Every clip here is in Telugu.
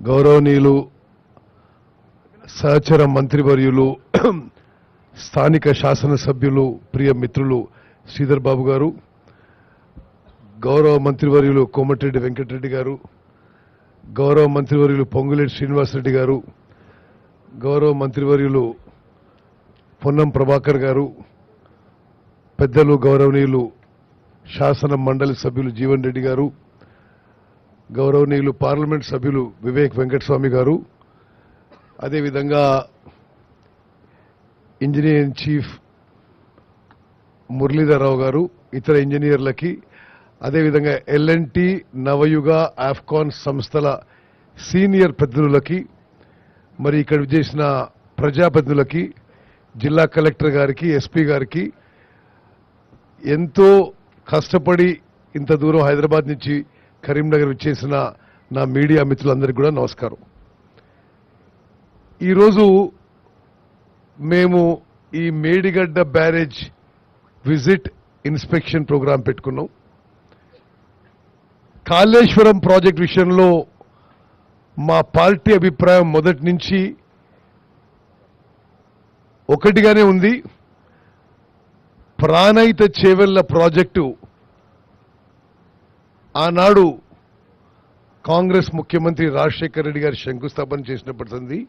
గౌరవనీయులు సహచర మంత్రివర్యులు స్థానిక శాసనసభ్యులు ప్రియ మిత్రులు శ్రీధర్ బాబు గారు, గౌరవ మంత్రివర్యులు కోమటిరెడ్డి వెంకటరెడ్డి గారు, గౌరవ మంత్రివర్యులు పొంగులేటి శ్రీనివాసరెడ్డి గారు, గౌరవ మంత్రివర్యులు పొన్నం ప్రభాకర్ గారు, పెద్దలు గౌరవనీయులు శాసన మండలి సభ్యులు జీవన్ రెడ్డి గారు, గౌరవనీయులు పార్లమెంట్ సభ్యులు వివేక్ వెంకటస్వామి గారు, అదేవిధంగా ఇంజనీర్ ఇన్ చీఫ్ మురళీధరరావు గారు, ఇతర ఇంజనీర్లకి, అదేవిధంగా ఎల్ఎన్టీ నవయుగ ఆఫ్కాన్ సంస్థల సీనియర్ ప్రతినిధులకి, మరి ఇక్కడ చేసిన ప్రజాప్రతినిధులకి, జిల్లా కలెక్టర్ గారికి, ఎస్పీ గారికి, ఎంతో కష్టపడి ఇంత దూరం హైదరాబాద్ నుంచి కరీంనగర్ వచ్చేసిన నా మీడియా మిత్రులందరికీ కూడా నమస్కారం. ఈరోజు మేము ఈ Medigadda barrage visit inspection programme పెట్టుకున్నాం. కాళేశ్వరం ప్రాజెక్ట్ విషయంలో మా పార్టీ అభిప్రాయం మొదటి నుంచి ఒకటిగానే ఉంది. ప్రాణహిత చేవెళ్ల ప్రాజెక్టు ఆనాడు కాంగ్రెస్ ముఖ్యమంత్రి రాజశేఖర రెడ్డి గారు శంకుస్థాపన చేసినప్పటిది.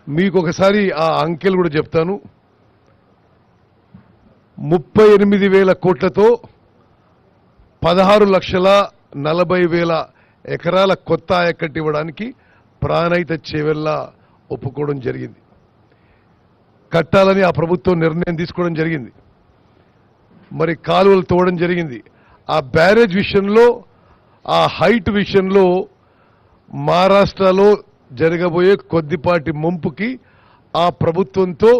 మీకు ఒకసారి ఆ అంకెలు కూడా చెప్తాను. 38,000 కోట్లతో 16,40,000 ఎకరాల కొత్త ఆయకట్టు ఇవ్వడానికి ప్రాణహిత చేవెళ్ల ఒప్పుకోవడం జరిగింది. కట్టాలని ఆ ప్రభుత్వం నిర్ణయం తీసుకోవడం జరిగింది. మరి కాలువలు తోవడం జరిగింది. ఆ బ్యారేజ్ విషయంలో, ఆ హైట్ విషయంలో మహారాష్ట్రలో జరగబోయే కొద్దిపాటి ముంపుకి ఆ ప్రభుత్వంతో,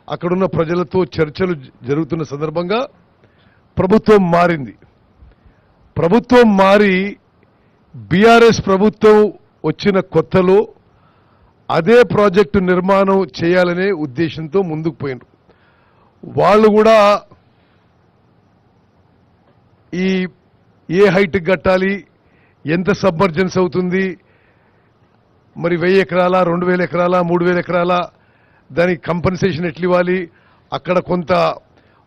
అక్కడున్న ప్రజలతో చర్చలు జరుగుతున్న సందర్భంగా ప్రభుత్వం మారింది. ప్రభుత్వం మారి బీఆర్ఎస్ ప్రభుత్వం వచ్చిన కొత్తలో అదే ప్రాజెక్టు నిర్మాణం చేయాలనే ఉద్దేశంతో ముందుకు పోయినారు. వాళ్ళు కూడా ఈ ఏ హైట్ కట్టాలి, ఎంత సబ్మర్జెన్స్ అవుతుంది, మరి 1000 ఎకరాల, 2000 ఎకరాల, 3000 ఎకరాల, దానికి కంపెన్సేషన్ ఎట్లు ఇవ్వాలి, అక్కడ కొంత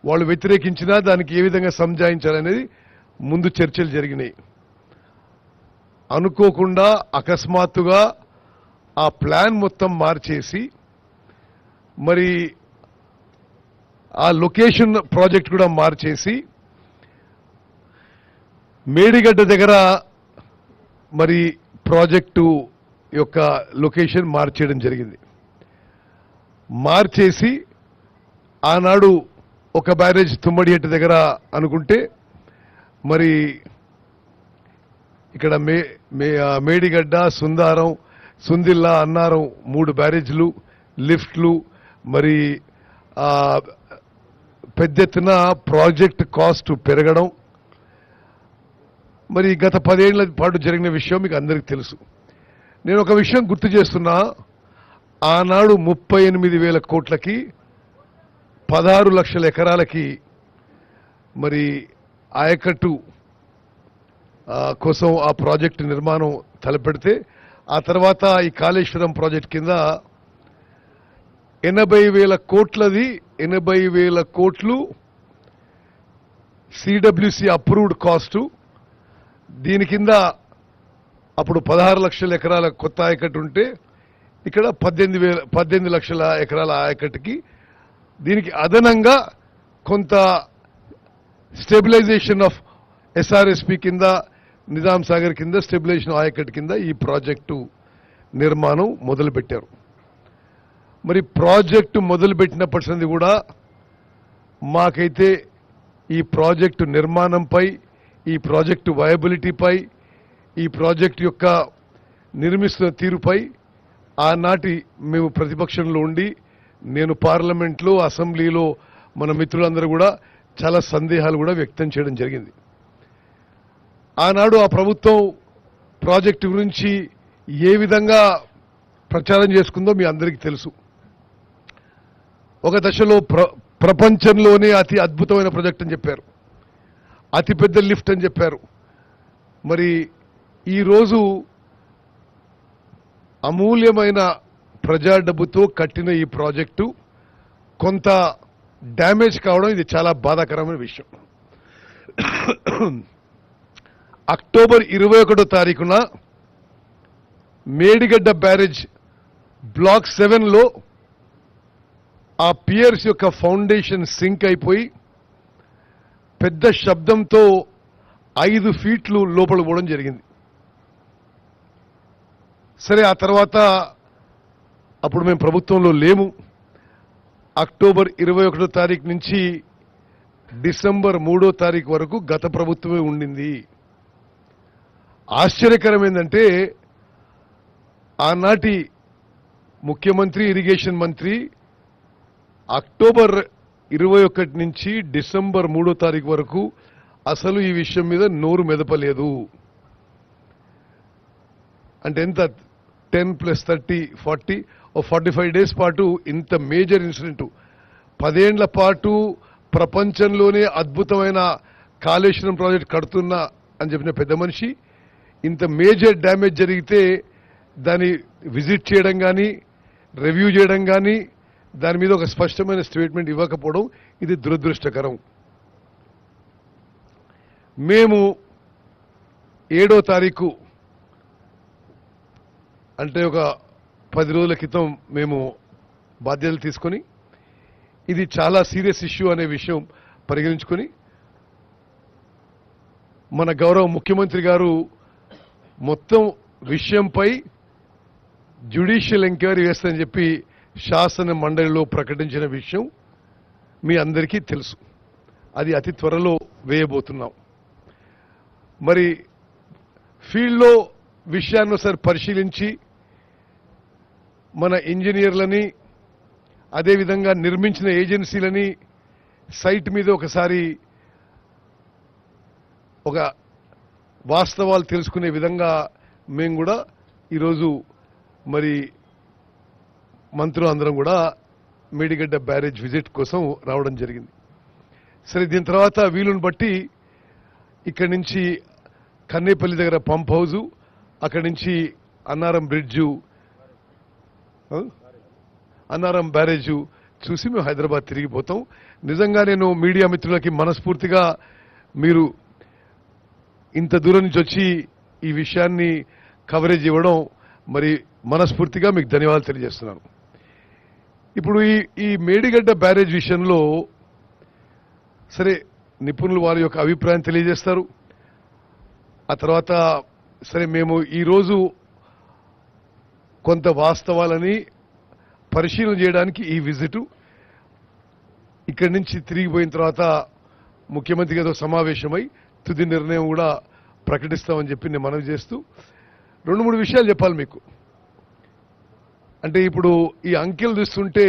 వాళ్ళు వ్యతిరేకించినా దానికి ఏ విధంగా సంజాయించాలనేది ముందు చర్చలు జరిగినాయి. అనుకోకుండా అకస్మాత్తుగా ఆ ప్లాన్ మొత్తం మార్చేసి మరి ఆ లొకేషన్ ప్రాజెక్ట్ కూడా మార్చేసి మేడిగడ్డ దగ్గర మరి ప్రాజెక్టు యొక్క లొకేషన్ మార్చేయడం జరిగింది. మార్చేసి ఆనాడు ఒక బ్యారేజ్ తుమ్మడిహట్టు దగ్గర అనుకుంటే మరి ఇక్కడ మేడిగడ్డ, సుందారం, సుందిల్లా, అన్నారం 3 బ్యారేజ్లు, లిఫ్ట్లు, మరి పెద్ద ఎత్తున ప్రాజెక్ట్ కాస్ట్ పెరగడం, మరి గత 10 ఏళ్ల పాటు జరిగిన విషయం మీకు అందరికీ తెలుసు. నేను ఒక విషయం గుర్తు చేస్తున్నా. ఆనాడు 38,000 కోట్లకి 16 లక్షల ఎకరాలకి మరి ఆయకట్టు కోసం ఆ ప్రాజెక్టు నిర్మాణం తలపెడితే, ఆ తర్వాత ఈ కాళేశ్వరం ప్రాజెక్ట్ కింద 80,000 కోట్లది, 80,000 కోట్లు సిడబ్ల్యూసి అప్రూవ్డ్ కాస్టు. దీని కింద అప్పుడు 16 లక్షల ఎకరాల కొత్త ఆయకట్టు ఉంటే ఇక్కడ 18 లక్షల ఎకరాల ఆయకట్టుకి దీనికి అదనంగా కొంత స్టెబిలైజేషన్ ఆఫ్ ఎస్ఆర్ఎస్పి కింద, నిజాం సాగర్ కింద స్టెబిలైజేషన్ ఆయకట్టు కింద ఈ ప్రాజెక్టు నిర్మాణం మొదలుపెట్టారు. మరి ప్రాజెక్టు మొదలుపెట్టినప్పటి నుండి కూడా మాకైతే ఈ ప్రాజెక్టు నిర్మాణంపై, ఈ ప్రాజెక్టు వయబిలిటీపై, ఈ ప్రాజెక్టు యొక్క నిర్మిస్తున్న తీరుపై ఆనాటి మేము ప్రతిపక్షంలో ఉండి, నేను పార్లమెంట్లో, అసెంబ్లీలో మన మిత్రులందరూ కూడా చాలా సందేహాలు కూడా వ్యక్తం చేయడం జరిగింది. ఆనాడు ఆ ప్రభుత్వం ప్రాజెక్టు గురించి ఏ విధంగా ప్రచారం చేసుకుందో మీ అందరికీ తెలుసు. ఒక దశలో ప్రపంచంలోనే అతి అద్భుతమైన ప్రాజెక్ట్ అని చెప్పారు, అతిపెద్ద లిఫ్ట్ అని చెప్పారు. మరి ఈరోజు అమూల్యమైన ప్రజా డబ్బుతో కట్టిన ఈ ప్రాజెక్టు కొంత డ్యామేజ్ కావడం ఇది చాలా బాధాకరమైన విషయం. అక్టోబర్ 21వ తారీఖున మేడిగడ్డ బ్యారేజ్ బ్లాక్ 7లో ఆ పియర్స్ యొక్క ఫౌండేషన్ సింక్ అయిపోయి పెద్ద శబ్దంతో 5 ఫీట్లు లోపల పోవడం జరిగింది. సరే, ఆ తర్వాత అప్పుడు మేము ప్రభుత్వంలో లేము. అక్టోబర్ 21వ తారీఖు నుంచి డిసెంబర్ 3వ తారీఖు వరకు గత ప్రభుత్వమే ఉండింది. ఆశ్చర్యకరం ఏంటంటే ఆనాటి ముఖ్యమంత్రి, ఇరిగేషన్ మంత్రి అక్టోబర్ 21 నుంచి డిసెంబర్ 3వ తారీఖు వరకు అసలు ఈ విషయం మీద నోరు మెదపలేదు. అంటే ఎంత 10 + 30 40 45 డేస్ పాటు ఇంత మేజర్ ఇన్సిడెంట్, 10 ఏళ్ల పాటు ప్రపంచంలోనే అద్భుతమైన కాళేశ్వరం ప్రాజెక్ట్ కడుతున్నా అని చెప్పిన పెద్ద మనిషి ఇంత మేజర్ డ్యామేజ్ జరిగితే దాన్ని విజిట్ చేయడం కానీ, రివ్యూ చేయడం కానీ, దాని మీద ఒక స్పష్టమైన స్టేట్మెంట్ ఇవ్వకపోవడం ఇది దురదృష్టకరం. మేము 7వ తారీఖు అంటే ఒక 10 రోజుల క్రితం మేము బాధ్యతలు తీసుకొని ఇది చాలా సీరియస్ ఇష్యూ అనే విషయం పరిగణించుకొని మన గౌరవ ముఖ్యమంత్రి గారు మొత్తం విషయంపై జ్యుడిషియల్ ఎంక్వైరీ వేస్తారని చెప్పి శాసన మండలిలో ప్రకటించిన విషయం మీ అందరికీ తెలుసు. అది అతి త్వరలో వేయబోతున్నాం. మరి ఫీల్డ్లో విషయాన్ని ఒకసారి పరిశీలించి మన ఇంజనీర్లని, అదేవిధంగా నిర్మించిన ఏజెన్సీలని సైట్ మీద ఒకసారి ఒక వాస్తవాలు తెలుసుకునే విధంగా మేము కూడా ఈరోజు మరి మంత్రులు అందరం కూడా మేడిగడ్డ బ్యారేజ్ విజిట్ కోసం రావడం జరిగింది. సరే, దీని తర్వాత వీలుని బట్టి ఇక్కడి నుంచి కన్నేపల్లి దగ్గర పంప్ హౌజు, అక్కడి నుంచి అన్నారం బ్రిడ్జు, అన్నారం బ్యారేజు చూసి మేము హైదరాబాద్ తిరిగిపోతాం. నిజంగా నేను మీడియా మిత్రులకి మనస్ఫూర్తిగా మీరు ఇంత దూరం నుంచి వచ్చి ఈ విషయాన్ని కవరేజ్ ఇవ్వడం మరి మనస్ఫూర్తిగా మీకు ధన్యవాదాలు తెలియజేస్తున్నాను. ఇప్పుడు ఈ మేడిగడ్డ బ్యారేజ్ విషయంలో సరే నిపుణులు వారి యొక్క అభిప్రాయం తెలియజేస్తారు. ఆ తర్వాత సరే మేము ఈరోజు కొంత వాస్తవాలని పరిశీలన చేయడానికి ఈ విజిటు, ఇక్కడి నుంచి తిరిగిపోయిన తర్వాత ముఖ్యమంత్రి గారితో సమావేశమై తుది నిర్ణయం కూడా ప్రకటిస్తామని చెప్పి నేను మనవి చేస్తూ 2-3 విషయాలు చెప్పాలి మీకు. అంటే ఇప్పుడు ఈ అంకెలు చూస్తుంటే